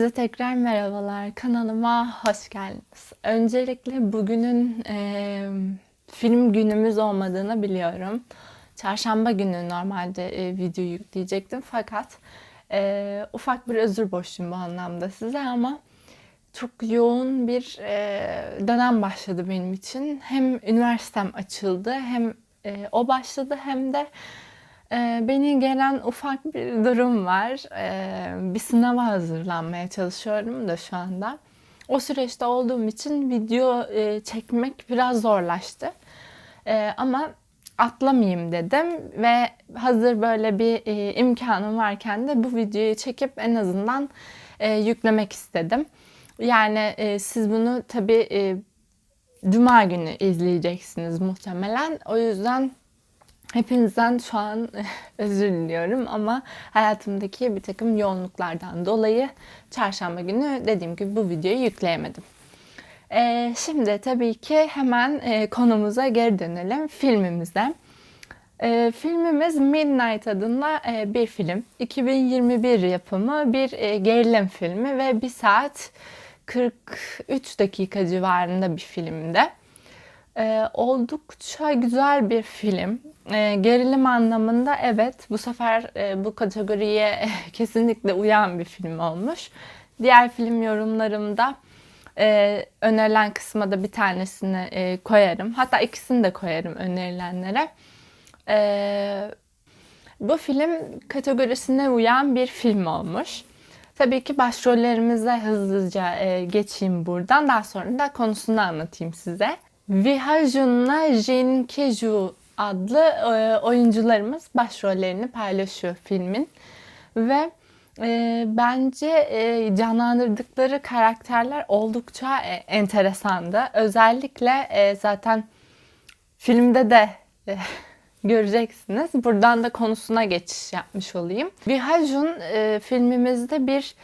Size tekrar merhabalar. Kanalıma hoş geldiniz. Öncelikle bugünün film günümüz olmadığını biliyorum. Çarşamba günü normalde video yükleyecektim fakat ufak bir özür borçluyum bu anlamda size ama çok yoğun bir dönem başladı benim için. Hem üniversitem açıldı hem o başladı hem de beni gelen ufak bir durum var. Bir sınava hazırlanmaya çalışıyorum da şu anda. O süreçte olduğum için video çekmek biraz zorlaştı. Ama atlamayayım dedim ve hazır böyle bir imkanım varken de bu videoyu çekip en azından yüklemek istedim. Yani siz bunu tabii Cuma günü izleyeceksiniz muhtemelen. O yüzden hepinizden şu an özür diliyorum ama hayatımdaki bir takım yoğunluklardan dolayı çarşamba günü dediğim gibi bu videoyu yükleyemedim. Şimdi tabii ki hemen konumuza geri dönelim, filmimize. Filmimiz Midnight adında bir film. 2021 yapımı bir gerilim filmi ve 1 saat 43 dakika civarında bir filmde. Oldukça güzel bir film. Gerilim anlamında evet bu sefer bu kategoriye kesinlikle uyan bir film olmuş. Diğer film yorumlarımda önerilen kısma da bir tanesini koyarım. Hatta ikisini de koyarım önerilenlere. Bu film kategorisine uyan bir film olmuş. Tabii ki başrollerimize hızlıca geçeyim buradan. Daha sonra da konusunu anlatayım size. Viha Jun'la Jin Kye-ju adlı oyuncularımız başrollerini paylaşıyor filmin. Ve bence canlandırdıkları karakterler oldukça enteresandı. Özellikle zaten filmde de göreceksiniz. Buradan da konusuna geçiş yapmış olayım. Viha Jun filmimizde bir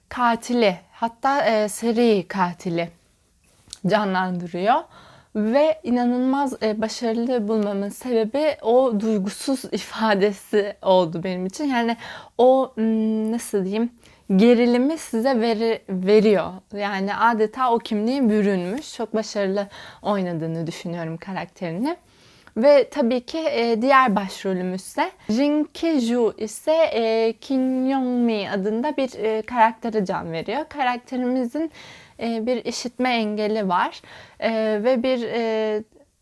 katili, hatta seri katili canlandırıyor. Ve inanılmaz başarılı bulmamın sebebi o duygusuz ifadesi oldu benim için. Yani o nasıl diyeyim gerilimi size veriyor. Yani adeta o kimliğe bürünmüş. Çok başarılı oynadığını düşünüyorum karakterini. Ve tabii ki diğer başrolümüz ise Jin Kye-ju ise Kim Yong-mi adında bir karaktere can veriyor. Karakterimizin bir işitme engeli var ve bir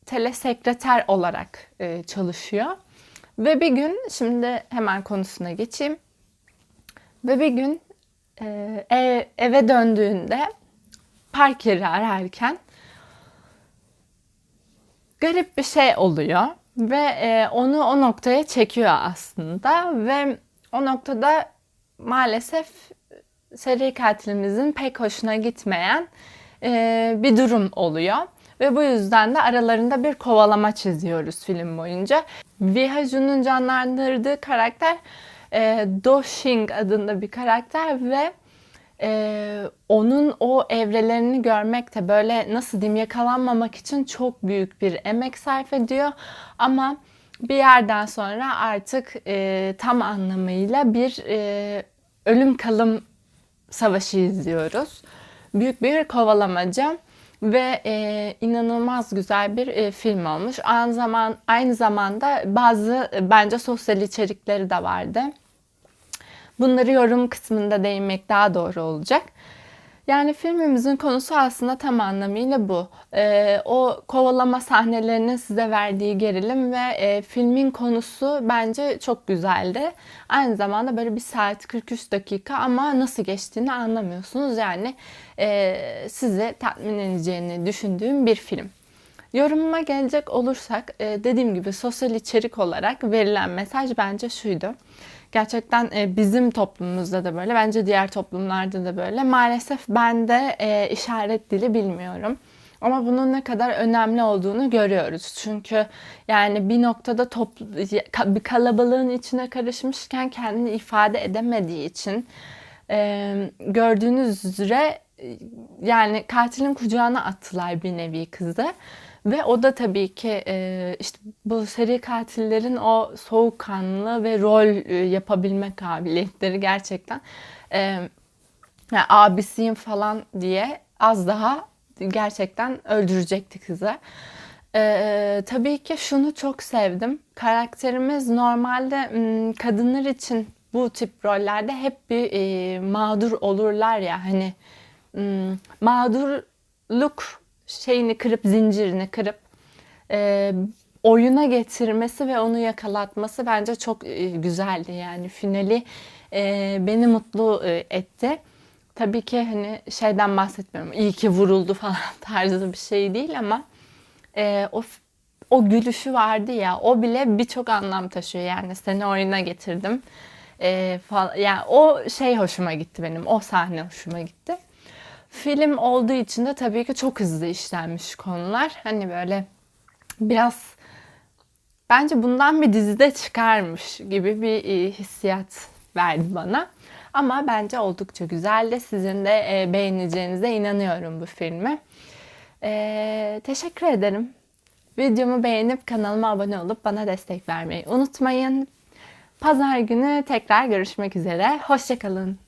telesekreter olarak çalışıyor. Ve bir gün, şimdi hemen konusuna geçeyim. Ve bir gün eve döndüğünde park yeri ararken garip bir şey oluyor ve onu o noktaya çekiyor aslında ve o noktada maalesef seri katilimizin pek hoşuna gitmeyen bir durum oluyor. Ve bu yüzden de aralarında bir kovalama çiziyoruz film boyunca. Viha Jun'un canlandırdığı karakter Do Shing adında bir karakter ve onun o evrelerini görmek de böyle nasıl diyeyim yakalanmamak için çok büyük bir emek sarf ediyor. Ama bir yerden sonra artık tam anlamıyla bir ölüm kalım savaşı izliyoruz. Büyük bir kovalamaca ve inanılmaz güzel bir film olmuş. Aynı zamanda bazı bence sosyal içerikleri de vardı. Bunları yorum kısmında değinmek daha doğru olacak. Yani filmimizin konusu aslında tam anlamıyla bu. O kovalama sahnelerinin size verdiği gerilim ve filmin konusu bence çok güzeldi. Aynı zamanda böyle 1 saat 43 dakika ama nasıl geçtiğini anlamıyorsunuz. Yani sizi tatmin edeceğini düşündüğüm bir film. Yorumuma gelecek olursak dediğim gibi sosyal içerik olarak verilen mesaj bence şuydu. Gerçekten bizim toplumumuzda da böyle, bence diğer toplumlarda da böyle. Maalesef ben de işaret dili bilmiyorum. Ama bunun ne kadar önemli olduğunu görüyoruz. Çünkü yani bir noktada bir kalabalığın içine karışmışken kendini ifade edemediği için gördüğünüz üzere yani katilin kucağına attılar bir nevi kızı. Ve o da tabii ki işte bu seri katillerin o soğukkanlı ve rol yapabilme kabiliyetleri gerçekten Yani abisiyim falan diye az daha gerçekten öldürecekti kızı. Tabii ki şunu çok sevdim. Karakterimiz normalde kadınlar için bu tip rollerde hep bir mağdur olurlar ya, hani mağdurluk şeyini kırıp, zincirini kırıp e, oyuna getirmesi ve onu yakalatması bence çok güzeldi. Yani finali beni mutlu etti. Tabii ki hani şeyden bahsetmiyorum, iyi ki vuruldu falan tarzı bir şey değil ama o gülüşü vardı ya, o bile birçok anlam taşıyor. Yani seni oyuna getirdim falan. Yani o şey hoşuma gitti benim, o sahne hoşuma gitti. Film olduğu için de tabii ki çok hızlı işlenmiş konular. Hani böyle biraz, bence bundan bir dizide çıkarmış gibi bir hissiyat verdi bana. Ama bence oldukça güzeldi. Sizin de beğeneceğinize inanıyorum bu filmi. Teşekkür ederim. Videomu beğenip kanalıma abone olup bana destek vermeyi unutmayın. Pazar günü tekrar görüşmek üzere. Hoşça kalın.